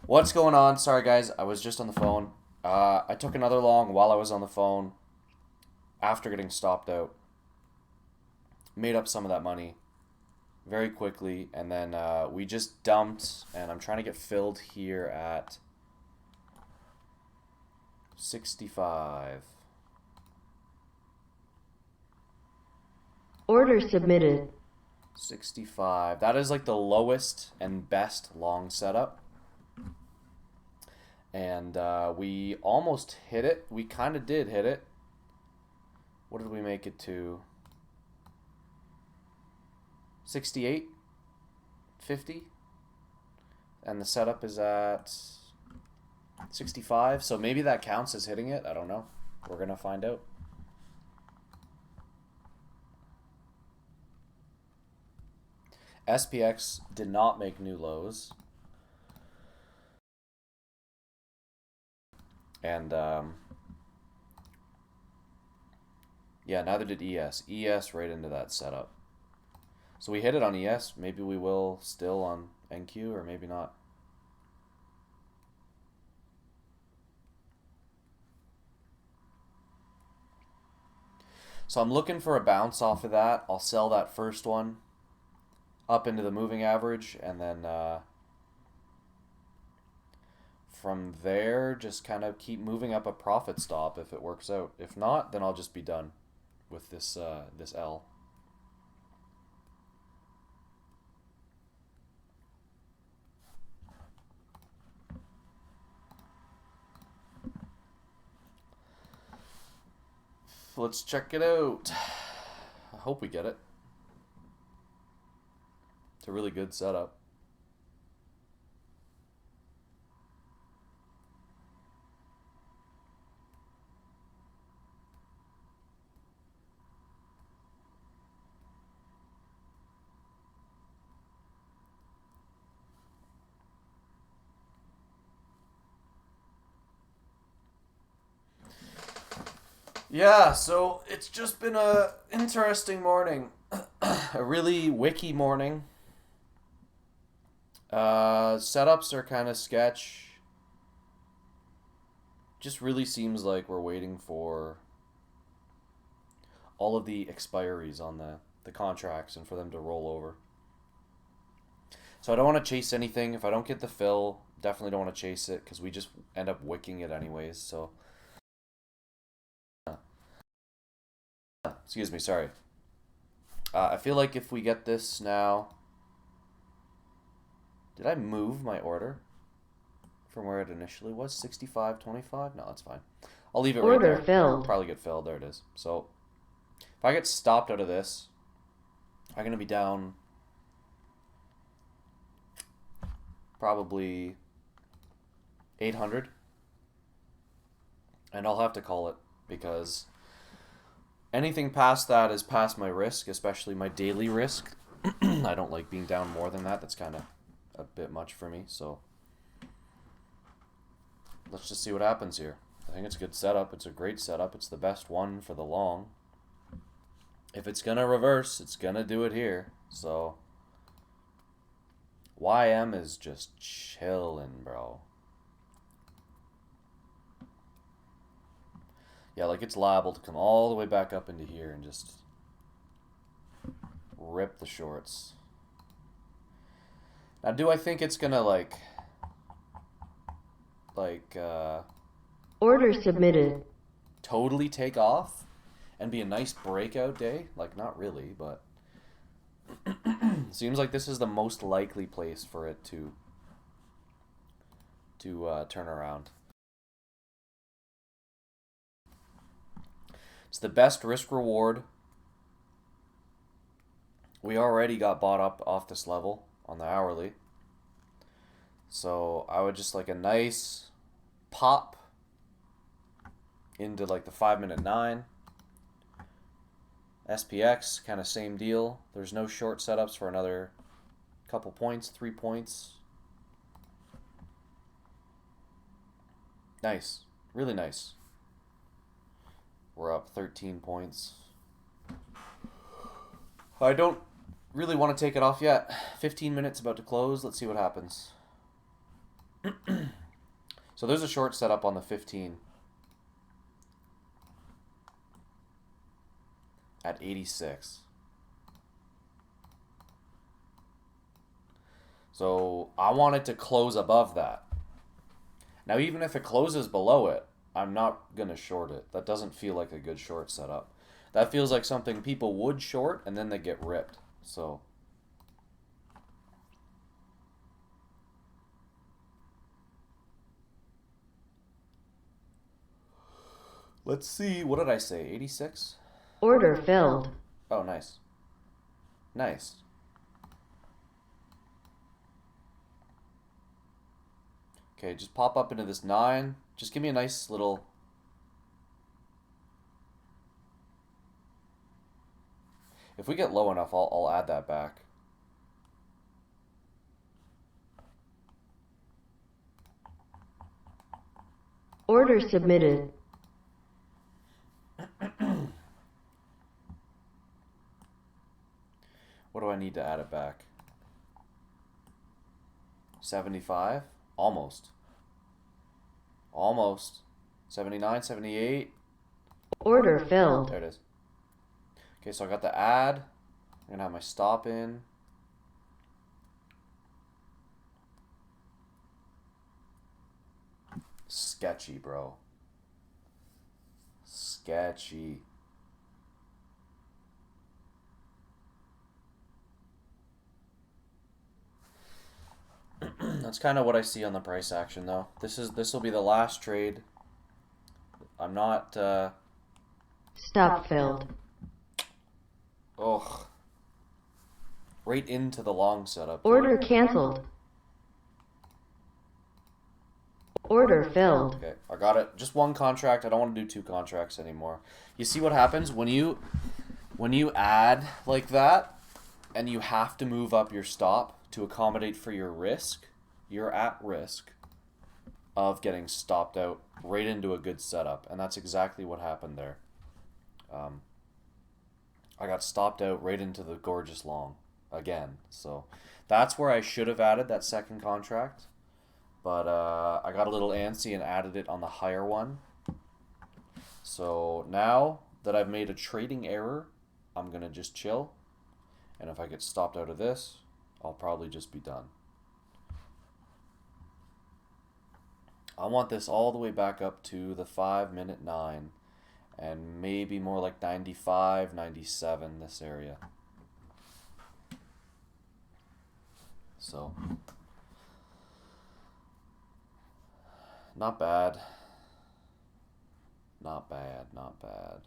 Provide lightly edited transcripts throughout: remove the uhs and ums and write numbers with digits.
What's going on? Sorry, guys. I was just on the phone. I took another long while I was on the phone after getting stopped out. Made up some of that money very quickly, and then we just dumped, and I'm trying to get filled here at 65. Order submitted. 65. That is like the lowest and best long setup. And we almost hit it. We kind of did hit it. What did we make it to? 68? 50? And the setup is at 65. So maybe that counts as hitting it. I don't know. We're going to find out. SPX did not make new lows. And yeah, neither did ES. ES right into that setup. So we hit it on ES. Maybe we will still on NQ, or maybe not. So I'm looking for a bounce off of that. I'll sell that first one up into the moving average, and then from there, just kind of keep moving up a profit stop if it works out. If not, then I'll just be done with this L. Let's check it out. I hope we get it. It's a really good setup. Yeah, so it's just been a interesting morning. A really wicky morning. Setups are kind of sketch. Just really seems like we're waiting for all of the expiries on the contracts and for them to roll over. So I don't want to chase anything. If I don't get the fill, definitely don't want to chase it because we just end up wicking it anyways. So, excuse me, sorry. I feel like if we get this now, did I move my order from where it initially was? 65.25? No, that's fine. I'll leave it right Order there. filled. Probably get filled. There it is. So if I get stopped out of this, I'm going to be down probably 800. And I'll have to call it because anything past that is past my risk, especially my daily risk. I don't like being down more than that. That's kind of a bit much for me. So let's just see what happens here. I think it's a good setup. It's a great setup. It's the best one for the long. If it's going to reverse, it's going to do it here. So YM is just chilling, bro. Yeah, like it's liable to come all the way back up into here and just rip the shorts. Now, do I think it's gonna Order submitted. totally take off and be a nice breakout day? Like, not really, but seems like this is the most likely place for it to turn around. It's the best risk reward. We already got bought up off this level on the hourly. So I would just like a nice pop into like the 5-minute 9. SPX, kind of same deal. There's no short setups for another couple points, 3 points. Nice. Really nice. We're up 13 points. I don't really want to take it off yet. 15 minutes about to close. Let's see what happens. So there's a short setup on the 15 at 86. So I want it to close above that. Now, even if it closes below it, I'm not going to short it. That doesn't feel like a good short setup. That feels like something people would short and then they get ripped. So let's see. What did I say? 86? Order filled. Oh, nice. Nice. Okay, just pop up into this 9. Just give me a nice little... If we get low enough, I'll add that back. Order submitted. What do I need to add it back? 75? Almost. Almost. 79, 78. Order filled. There it is. Okay, so I got the add. I'm going to have my stop in. Sketchy, bro. Sketchy. That's kind of what I see on the price action, though. This will be the last trade. I'm not. Stop filled. Ugh. Right into the long setup. Order canceled. Order filled. Okay, I got it. Just one contract. I don't want to do 2 contracts anymore. You see what happens when you add like that, and you have to move up your stop to accommodate for your risk. You're at risk of getting stopped out right into a good setup, and that's exactly what happened there. I got stopped out right into the gorgeous long again. So that's where I should have added that second contract. But I got a little antsy and added it on the higher one. So now that I've made a trading error, I'm going to just chill. And if I get stopped out of this, I'll probably just be done. I want this all the way back up to the 5-minute 9. And maybe more like 95, 97, this area. So, not bad. Not bad, not bad.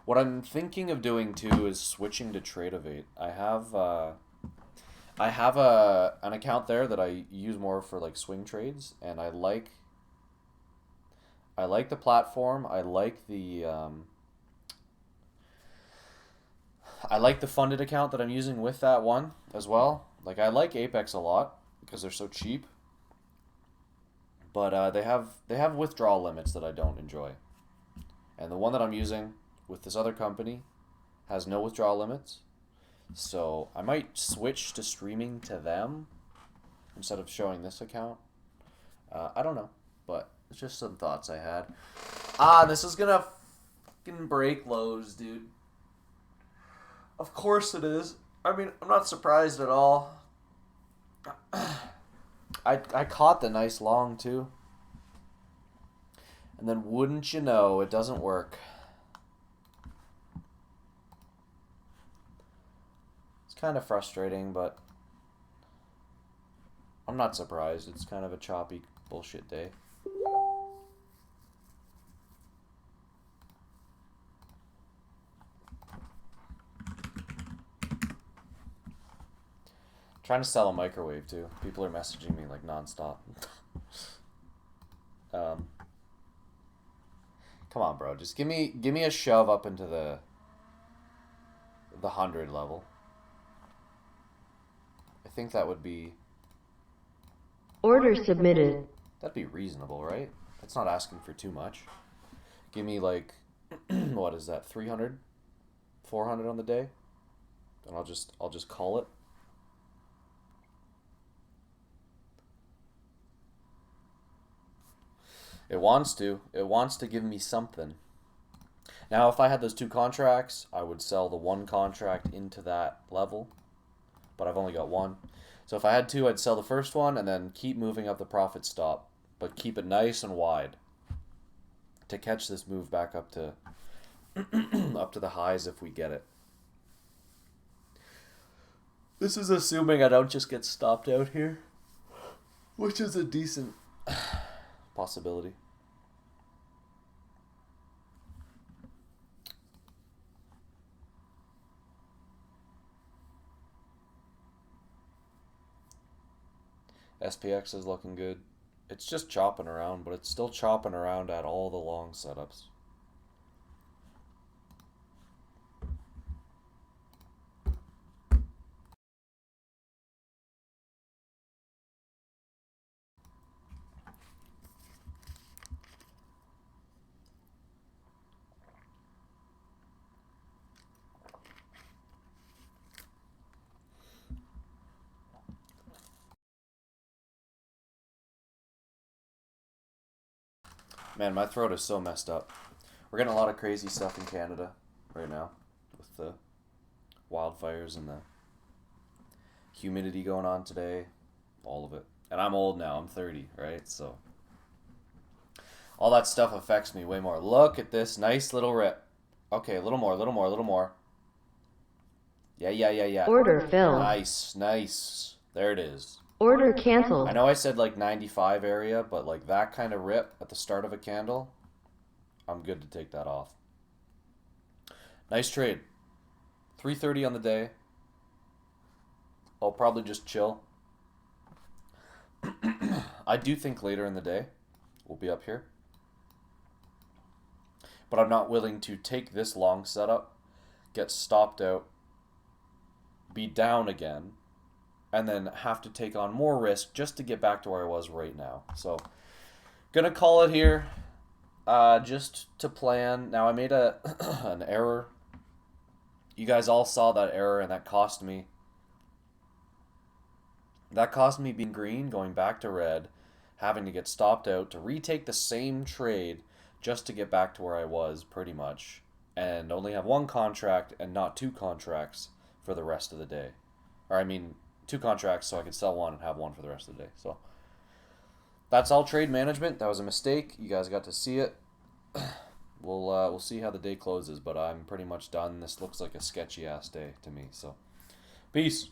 What I'm thinking of doing too is switching to Tradeovate. I have an account there that I use more for like swing trades, and I like the platform. I like the funded account that I'm using with that one as well. Like, I like Apex a lot because they're so cheap, but they have withdrawal limits that I don't enjoy. And the one that I'm using with this other company has no withdrawal limits. So I might switch to streaming to them instead of showing this account. I don't know, but it's just some thoughts I had. This is gonna fucking break lows, dude. Of course it is. I mean, I'm not surprised at all. I caught the nice long too. And then wouldn't you know, it doesn't work. Kind of frustrating, but I'm not surprised. It's kind of a choppy bullshit day. Trying to sell a microwave too. People are messaging me like nonstop. Come on, bro. Just give me a shove up into the 100 level. I think that would be... Order submitted. That'd be reasonable, right? That's not asking for too much. Give me like, what is that, 300? 400 on the day? And I'll just call it. It wants to. It wants to give me something. Now, if I had those two contracts, I would sell the one contract into that level. But I've only got one. So if I had two, I'd sell the first one and then keep moving up the profit stop. But keep it nice and wide to catch this move back up to up to the highs if we get it. This is assuming I don't just get stopped out here, which is a decent possibility. SPX is looking good. It's just chopping around, but it's still chopping around at all the long setups. Man, my throat is so messed up. We're getting a lot of crazy stuff in Canada right now with the wildfires and the humidity going on today, all of it. And I'm old now, I'm 30, right? So all that stuff affects me way more. Look at this nice little rip. Okay, a little more, a little more, a little more. Yeah. Order filled. Nice, nice. There it is. Order canceled. I know I said like 95 area, but like that kind of rip at the start of a candle, I'm good to take that off. Nice trade. 3:30 on the day. I'll probably just chill. I do think later in the day we'll be up here. But I'm not willing to take this long setup, get stopped out, be down again, and then have to take on more risk just to get back to where I was right now. So, gonna call it here, just to plan. Now, I made an error. You guys all saw that error, and that cost me. That cost me being green, going back to red, having to get stopped out to retake the same trade just to get back to where I was, pretty much, and only have one contract and not two contracts for the rest of the day. Or, I mean, two contracts so I could sell one and have one for the rest of the day. So that's all trade management. That was a mistake. You guys got to see it. We'll see how the day closes, but I'm pretty much done. This looks like a sketchy ass day to me. So peace.